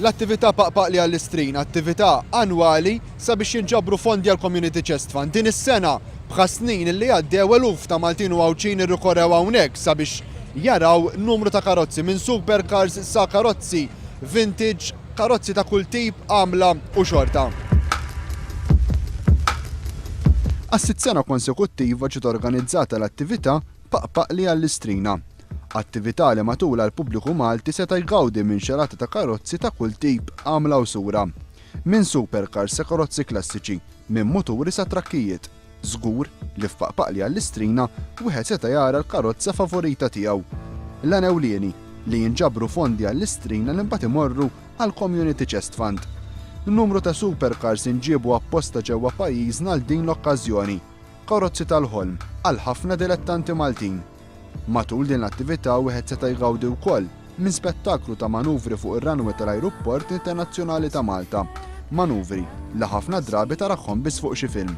L-attività Paqpaq li għall-Istrin, attività annwali sabiex jinġabru fondi għal-Community Chest Fund. Din is-sena bħas snin li għaddew eluf ta' Maltin u Għawċin irrikorrew hawnhekk sabiex jaraw numru ta' karozzi minn supercars sa' karozzi vintage, karozzi ta' kull tip, għamla u xorta. Għas-sitt sena konsekuttiva ġiet organizzata l-attività Paqpaq li għall-Istrina. Attività li matula l-pubbliku Malti seta' jgawdi minn xarata ta' karozzi ta' kull tip, għamla u sura. Minn supercars sa' karozzi klassiċi, minn moturi sa' trakkijiet. Żgur li f'Paqpaq li għall-Istrina wieħed seta' jara l-karozza favorita tiegħu. L-anewlieni li jinġabru fondi għall-Istrina li mbagħad imorru għall-Community Chest Fund. Numru ta' supercars inġiebu apposta ġewwa pajjiżna għal din l-okkażjoni. Karozzi tal-ħolm għal ħafna dilettanti Maltin. Matul din l-attività wieħed seta' jgawdi wkoll minn spettaklu ta' manuvri fuq ir-runway tal-Ajruport Internazzjonali ta' Malta. Manuvri li ħafna drabi tarahom biss fuq xi film.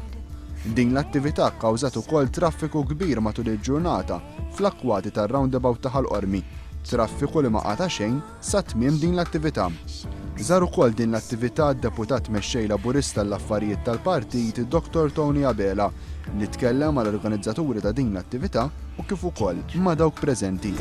Din l-attività kkawżat ukoll traffiku kbir matul il-ġurnata fl-akkwati tar-roundabout ta' Ħalqormi. Traffiku li ma qata' xejn sa tmiem din l-attività. Żar ukoll din l-attività d-deputat mexxej laburista l-affarijiet tal-partit Dr. Tony Abela li tkellem mal-organizzaturi ta' din l-attività u kif ukoll ma' dawk preżenti.